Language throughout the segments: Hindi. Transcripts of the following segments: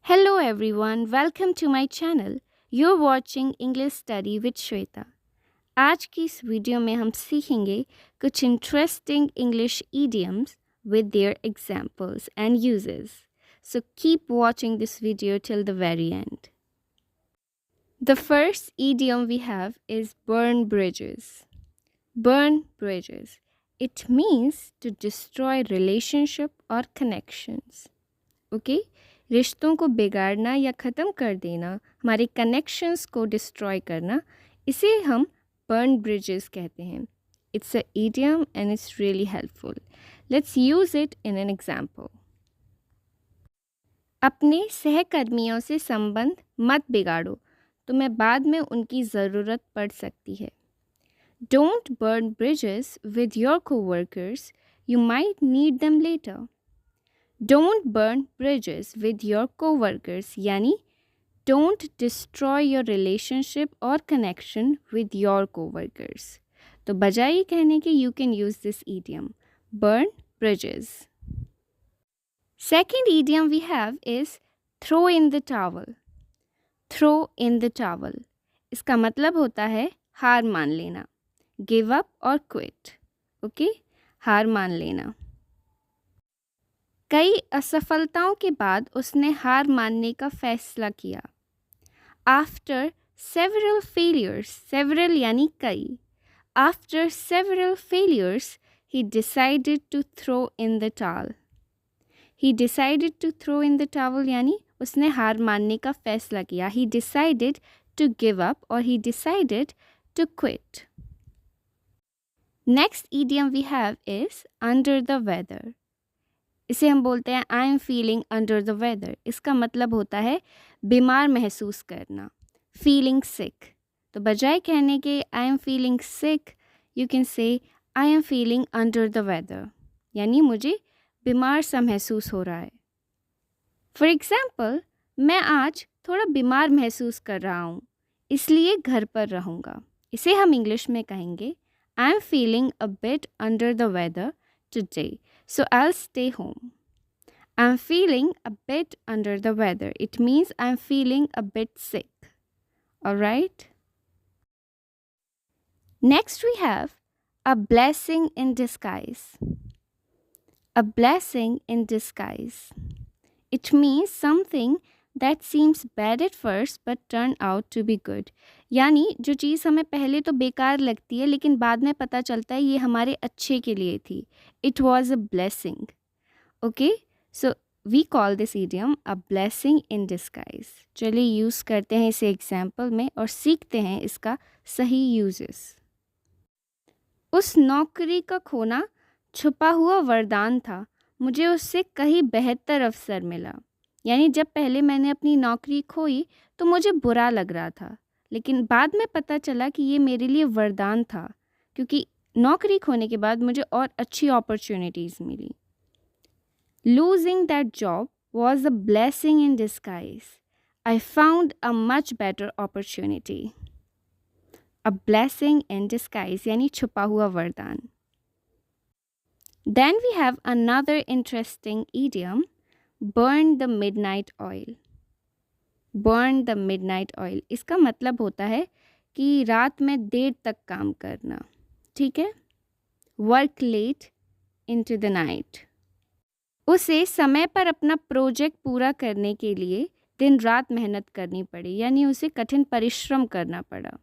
Hello everyone, welcome to my channel. You're watching English Study with Shweta. आज की इस वीडियो में हम सीखेंगे कुछ interesting English idioms with their examples and uses. So keep watching this video till the very end. The first idiom we have is burn bridges. Burn bridges. It means to destroy relationship or connections. Okay रिश्तों को बिगाड़ना या ख़त्म कर देना, हमारे कनेक्शंस को डिस्ट्रॉय करना, इसे हम बर्न ब्रिजेस कहते हैं. It's a idiom and it's really helpful. Let's use it in an example. अपने सहकर्मियों से संबंध मत बिगाड़ो, तुम्हें बाद में उनकी ज़रूरत पड़ सकती है. Don't burn bridges with your coworkers, you might need them later. Don't burn bridges with your co-workers, यानी don't destroy your relationship or connection with your co-workers. तो बजाय ये कहने के you can use this idiom, burn bridges. Second idiom we have is throw in the towel. Throw in the towel. इसका मतलब होता है हार मान लेना, give up or quit. Okay? हार मान लेना. कई असफलताओं के बाद उसने हार मानने का फैसला किया. आफ्टर सेवरल फेलियर्स, सेवरल यानी कई, after several failures he decided to throw in the towel. He decided to throw in the towel यानी उसने हार मानने का फैसला किया. He decided to give up और he decided to quit. Next idiom we have is under the weather. इसे हम बोलते हैं I am feeling under the weather. इसका मतलब होता है बीमार महसूस करना, फीलिंग सिक. तो बजाय कहने के I am feeling sick, you can say I am feeling under the weather, यानी मुझे बीमार सा महसूस हो रहा है. फॉर एग्ज़ाम्पल, मैं आज थोड़ा बीमार महसूस कर रहा हूँ, इसलिए घर पर रहूँगा. इसे हम इंग्लिश में कहेंगे I am feeling a bit under the weather today, so I'll stay home. I'm feeling a bit under the weather. It means I'm feeling a bit sick. Alright? Next we have a blessing in disguise. A blessing in disguise. It means something that seems bad at first but turn out to be good. यानी जो चीज़ हमें पहले तो बेकार लगती है लेकिन बाद में पता चलता है ये हमारे अच्छे के लिए थी. It was a blessing. Okay? So we call this idiom a blessing in disguise. चलिए यूज़ करते हैं इसे एग्जाम्पल में और सीखते हैं इसका सही यूजेस. उस नौकरी का खोना छुपा हुआ वरदान था, मुझे उससे कहीं बेहतर अवसर मिला. यानी जब पहले मैंने अपनी नौकरी खोई तो मुझे बुरा लग रहा था, लेकिन बाद में पता चला कि ये मेरे लिए वरदान था, क्योंकि नौकरी खोने के बाद मुझे और अच्छी अपॉर्चुनिटीज़ मिली. Losing that job was a blessing in disguise. I found a much better opportunity. A blessing in disguise यानी छुपा हुआ वरदान. Then we have another interesting idiom, burn the midnight oil. burn the midnight oil. इसका मतलब होता है कि रात में देर तक काम करना. ठीक है? work late into the night. उसे समय पर अपना प्रोजेक्ट पूरा करने के लिए दिन रात मेहनत करनी पड़ी, यानी उसे कठिन परिश्रम करना पड़ा.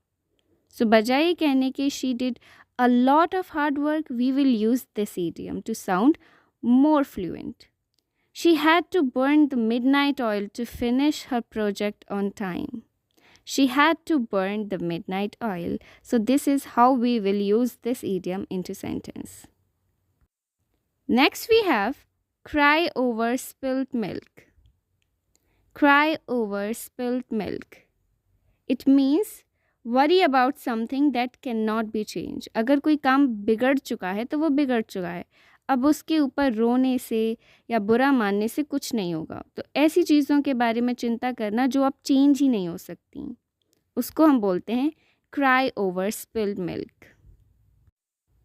सो बजाय कहने के she did a lot of hard work, we will use this idiom to sound more fluent. She had to burn the midnight oil to finish her project on time. She had to burn the midnight oil. So this is how we will use this idiom into sentence. Next we have cry over spilt milk. Cry over spilt milk. It means worry about something that cannot be changed. अगर कोई काम बिगड़ चुका है तो वो बिगड़ चुका है, अब उसके ऊपर रोने से या बुरा मानने से कुछ नहीं होगा. तो ऐसी चीज़ों के बारे में चिंता करना जो अब चेंज ही नहीं हो सकती, उसको हम बोलते हैं क्राई ओवर स्पिल्ड मिल्क.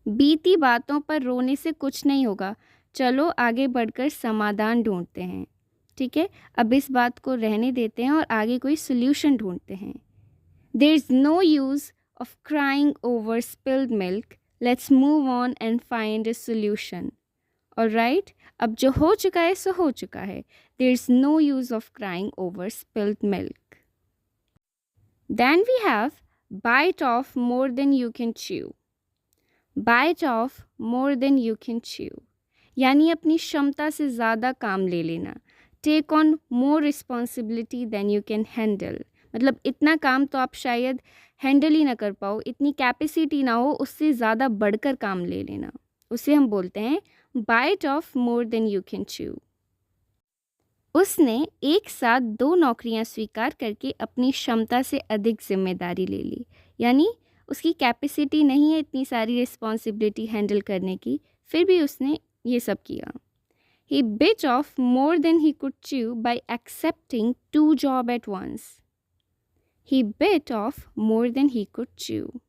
बीती बातों पर रोने से कुछ नहीं होगा, चलो आगे बढ़कर समाधान ढूंढते हैं. ठीक है, अब इस बात को रहने देते हैं और आगे कोई सोल्यूशन ढूंढते हैं. There is no use of crying over spilled milk. Let's move on and find a solution. Alright, अब जो हो चुका है सो हो चुका है. There is no use of crying over spilled milk. Then we have bite off more than you can chew. Bite off more than you can chew यानी अपनी क्षमता से ज़्यादा काम ले लेना. Take on more responsibility than you can handle. मतलब इतना काम तो आप शायद हैंडल ही ना कर पाओ, इतनी कैपेसिटी ना हो, उससे ज़्यादा बढ़कर काम ले लेना. उसे हम बोलते हैं bite off more than you can chew. उसने एक साथ 2 नौकरियां स्वीकार करके अपनी क्षमता से अधिक जिम्मेदारी ले ली. यानी उसकी कैपेसिटी नहीं है इतनी सारी रिस्पॉन्सिबिलिटी हैंडल करने की, फिर भी उसने ये सब किया. He bit off more than he could chew by accepting 2 jobs at once. He bit off more than he could chew.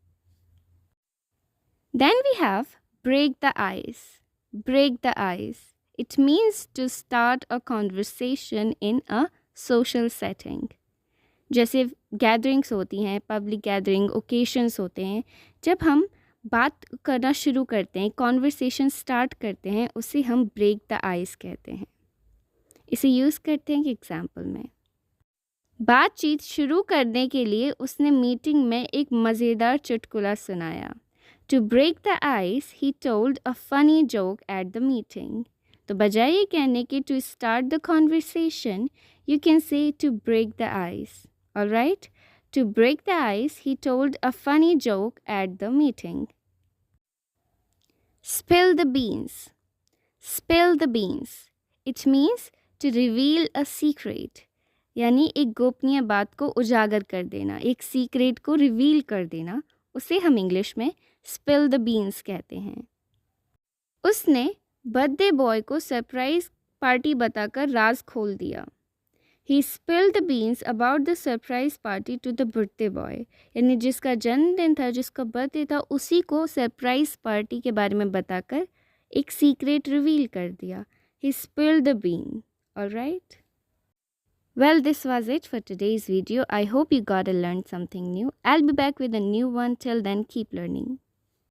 Then we have break the ice. Break the ice. It means to start a conversation in a social setting. जैसे गैदरिंग्स होती हैं, पब्लिक गैदरिंग, ओकेशंस होते हैं, जब हम बात करना शुरू करते हैं, कॉन्वर्सेशन स्टार्ट करते हैं, उसे हम ब्रेक द आइस कहते हैं. इसे यूज़ करते हैं एग्जाम्पल में. बातचीत शुरू करने के लिए उसने मीटिंग में एक मज़ेदार चुटकुला सुनाया. To break the ice he told a funny joke at the meeting. तो बजाय ये कहने के to start the conversation, you can say to break the ice. Alright, to break the ice, he told a funny joke at the meeting. Spill the beans. Spill the beans. It means to reveal a secret. यानी एक गोपनीय बात को उजागर कर देना, एक सीक्रेट को रिवील कर देना, उसे हम इंग्लिश में spill the beans कहते हैं. उसने बर्थडे बॉय को सरप्राइज पार्टी बताकर राज खोल दिया. He spilled the beans about the surprise party to the birthday boy. यानी जिसका जन्मदिन था, जिसका बर्थडे था, उसी को सरप्राइज पार्टी के बारे में बताकर एक सीक्रेट रिवील कर दिया. He spilled the bean. Alright? Well, this was it for today's video. I hope you got to learn something new. I'll be back with a new one. Till then, keep learning.